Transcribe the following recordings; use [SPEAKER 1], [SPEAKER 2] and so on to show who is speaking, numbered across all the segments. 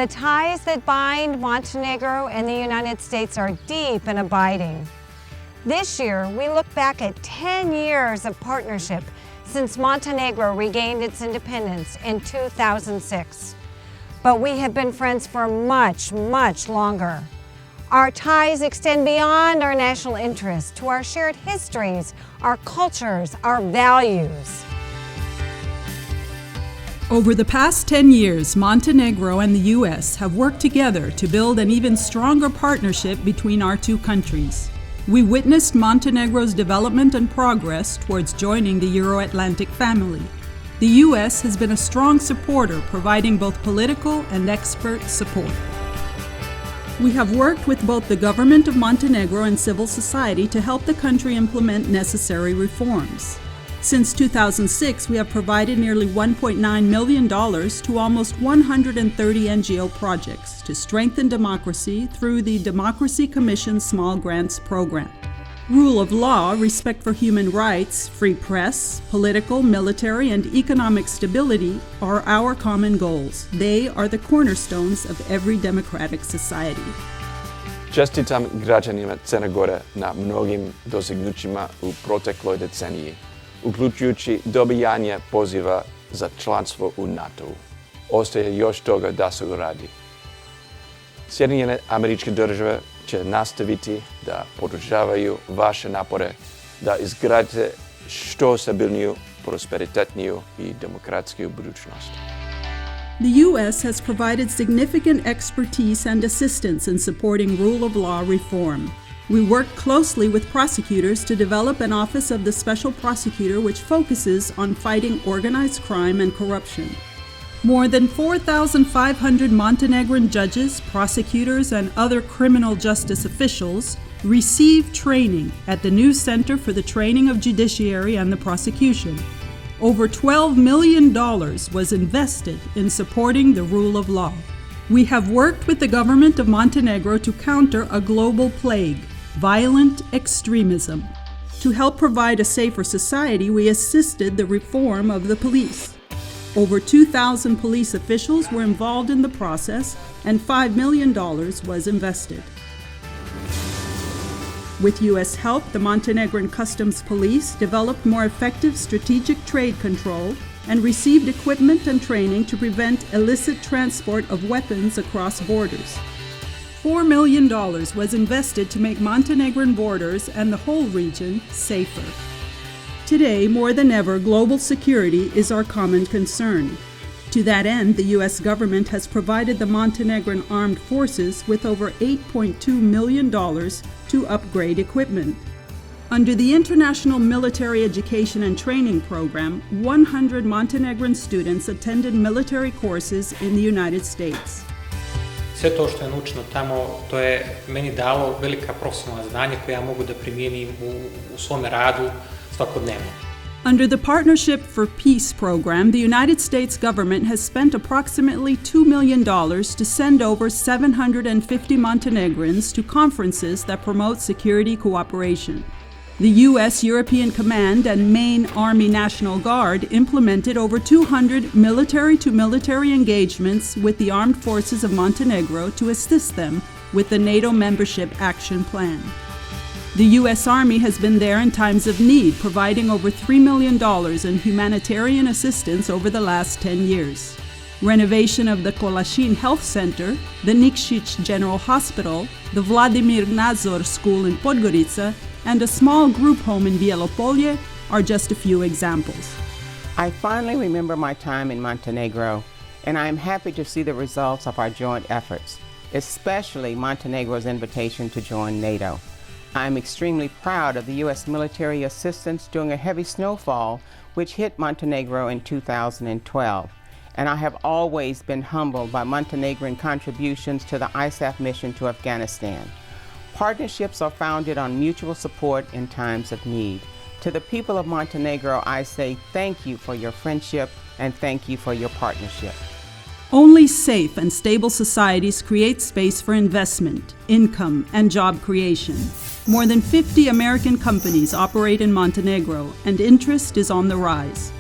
[SPEAKER 1] The ties that bind Montenegro and the United States are deep and abiding. This year, we look back at 10 years of partnership since Montenegro regained its independence in 2006. But we have been friends for much, much longer. Our ties extend beyond our national interests to our shared histories, our cultures, our values.
[SPEAKER 2] Over the past 10 years, Montenegro and the U.S. have worked together to build an even stronger partnership between our two countries. We witnessed Montenegro's development and progress towards joining the Euro-Atlantic family. The U.S. has been a strong supporter, providing both political and expert support. We have worked with both the government of Montenegro and civil society to help the country implement necessary reforms. Since 2006, we have provided nearly $1.9 million to almost 130 NGO projects to strengthen democracy through the Democracy Commission Small Grants Program. Rule of law, respect for human rights, free press, political, military, and economic stability are our common goals. They are the cornerstones of every democratic society.
[SPEAKER 3] Čestitam građanima Crne Gore na mnogim dostignućima u protekloj deceniji, uključujući dobijanje poziva za članstvo u NATO-u. Ostaje još toga da se uradi. Sjedinjene Američke Države će nastaviti da podržavaju vaše napore da izgradite što stabilniju, prosperitetniju i demokratskiju budućnost.
[SPEAKER 2] The U.S. has provided significant expertise and assistance in supporting rule of law reform. We work closely with prosecutors to develop an Office of the Special Prosecutor which focuses on fighting organized crime and corruption. More than 4,500 Montenegrin judges, prosecutors, and other criminal justice officials receive training at the new Center for the Training of Judiciary and the Prosecution. Over $12 million was invested in supporting the rule of law. We have worked with the government of Montenegro to counter a global plague, violent extremism. To help provide a safer society, we assisted the reform of the police. Over 2,000 police officials were involved in the process, and $5 million was invested. With U.S. help, the Montenegrin Customs Police developed more effective strategic trade control and received equipment and training to prevent illicit transport of weapons across borders. $4 million was invested to make Montenegrin borders and the whole region safer. Today, more than ever, global security is our common concern. To that end, the U.S. government has provided the Montenegrin armed forces with over $8.2 million to upgrade equipment. Under the International Military Education and Training Program, 100 Montenegrin students attended military courses in the United States.
[SPEAKER 4] Sve to što je naučeno tamo, to je meni dalo velika profesionalna znanja koje ja mogu da primijenim u svome radu svakodnevno.
[SPEAKER 2] Under the Partnership for Peace program, the United States government has spent approximately $2 million to send over 750 Montenegrins to conferences that promote security cooperation. The U.S. European Command and Main Army National Guard implemented over 200 military-to-military engagements with the armed forces of Montenegro to assist them with the NATO Membership Action Plan. The U.S. Army has been there in times of need, providing over $3 million in humanitarian assistance over the last 10 years. Renovation of the Kolashin Health Center, the Nikšić General Hospital, the Vladimir Nazor School in Podgorica, and a small group home in Bielopolje are just a few examples.
[SPEAKER 5] I finally remember my time in Montenegro, and I am happy to see the results of our joint efforts, especially Montenegro's invitation to join NATO. I am extremely proud of the U.S. military assistance during a heavy snowfall which hit Montenegro in 2012, and I have always been humbled by Montenegrin contributions to the ISAF mission to Afghanistan. Partnerships are founded on mutual support in times of need. To the people of Montenegro, I say thank you for your friendship and thank you for your partnership.
[SPEAKER 2] Only safe and stable societies create space for investment, income, and job creation. More than 50 American companies operate in Montenegro, and interest is on the rise.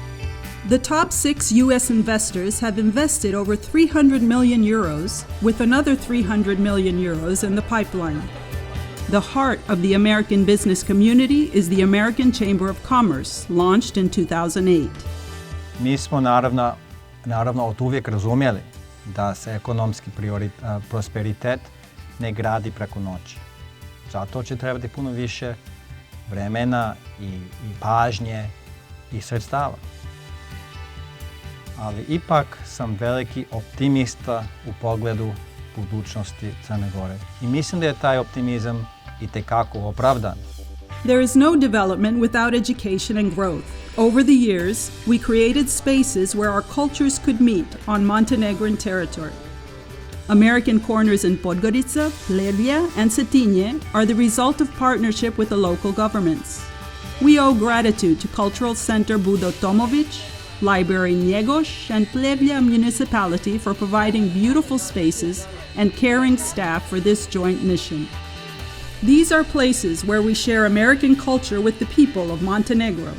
[SPEAKER 2] The top 6 U.S. investors have invested over 300 million euros, with another 300 million euros in the pipeline. The heart of the American business community is the American Chamber of Commerce, launched in 2008.
[SPEAKER 6] Mi smo naravno od uvijek razumjeli da se ekonomski prosperitet ne gradi preko noći. Zato će trebati puno više vremena i pažnje i sredstava. Ali ipak sam veliki optimista u pogledu budućnosti Crne Gore. I mislim da je taj optimizam itekako opravdan.
[SPEAKER 2] There is no development without education and growth. Over the years, we created spaces where our cultures could meet on Montenegrin territory. American Corners in Podgorica, Plevlja, and Cetinje are the result of partnership with the local governments. We owe gratitude to Cultural Center Budo Tomovic, Library Njegoš, and Plevlja Municipality for providing beautiful spaces and caring staff for this joint mission. These are places where we share American culture with the people of Montenegro.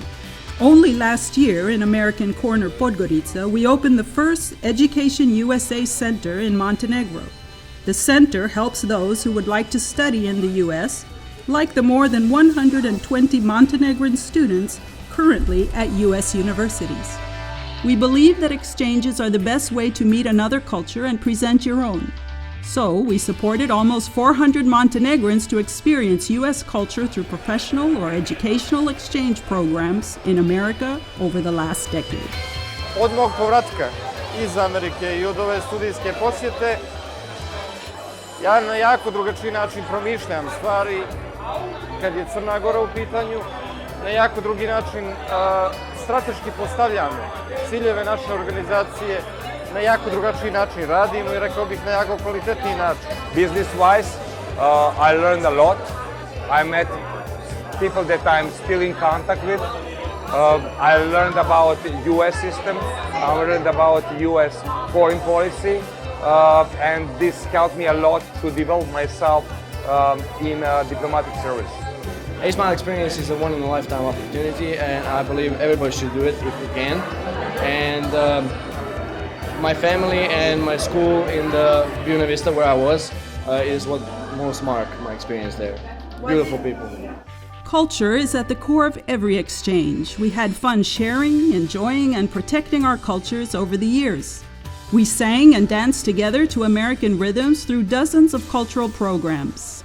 [SPEAKER 2] Only last year in American Corner Podgorica, we opened the first Education USA Center in Montenegro. The center helps those who would like to study in the US, like the more than 120 Montenegrin students currently at US universities. We believe that exchanges are the best way to meet another culture and present your own. So, we supported almost 400 Montenegrins to experience U.S. culture through professional or educational exchange programs in America over the last decade.
[SPEAKER 7] Od mog povratka iz Amerike I od ove studijske posjete, ja na jako drugačiji način promišljam stvari kad je Crna Gora u pitanju, na jako drugi način strateški postavljam ciljeve naše organizacije, na jako drugačiji način radimo I rekao bih na jako kvalitetniji način.
[SPEAKER 8] Business-wise, I learned a lot. I met people that I'm still in contact with. I learned about the US system. I learned about US foreign policy. And this helped me a lot to develop myself in diplomatic service.
[SPEAKER 9] A Smile experience is a one-in-a-lifetime opportunity, and I believe everybody should do it if you can. And my family and my school in the Buena Vista where I was is what most mark my experience there. Beautiful people.
[SPEAKER 2] Culture is at the core of every exchange. We had fun sharing, enjoying, and protecting our cultures over the years. We sang and danced together to American rhythms through dozens of cultural programs.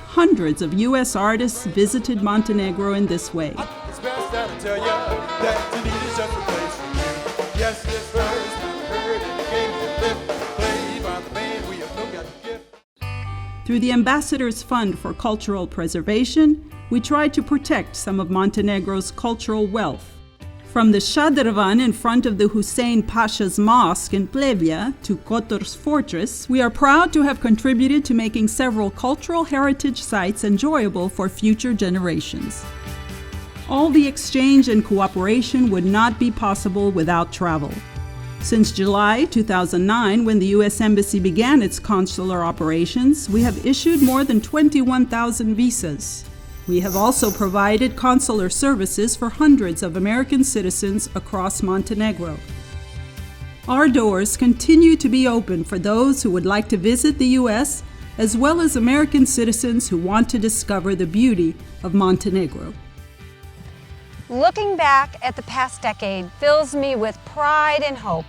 [SPEAKER 2] Hundreds of U.S. artists visited Montenegro in this way.
[SPEAKER 10] It's best that I tell you that the need is just a place for you. Yes, this verse heard in the games that live, played by the band, we have no got to give.
[SPEAKER 2] Through the Ambassadors Fund for Cultural Preservation, we tried to protect some of Montenegro's cultural wealth. From the Shadrvan in front of the Hussein Pasha's Mosque in Plevlja to Kotor's Fortress, we are proud to have contributed to making several cultural heritage sites enjoyable for future generations. All the exchange and cooperation would not be possible without travel. Since July 2009, when the U.S. Embassy began its consular operations, we have issued more than 21,000 visas. We have also provided consular services for hundreds of American citizens across Montenegro. Our doors continue to be open for those who would like to visit the U.S., as well as American citizens who want to discover the beauty of Montenegro.
[SPEAKER 1] Looking back at the past decade fills me with pride and hope.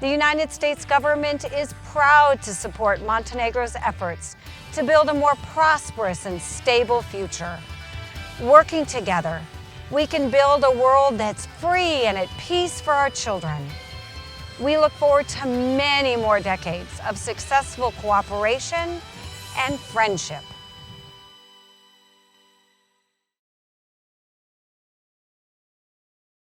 [SPEAKER 1] The United States government is proud to support Montenegro's efforts to build a more prosperous and stable future. Working together, we can build a world that's free and at peace for our children. We look forward to many more decades of successful cooperation and friendship.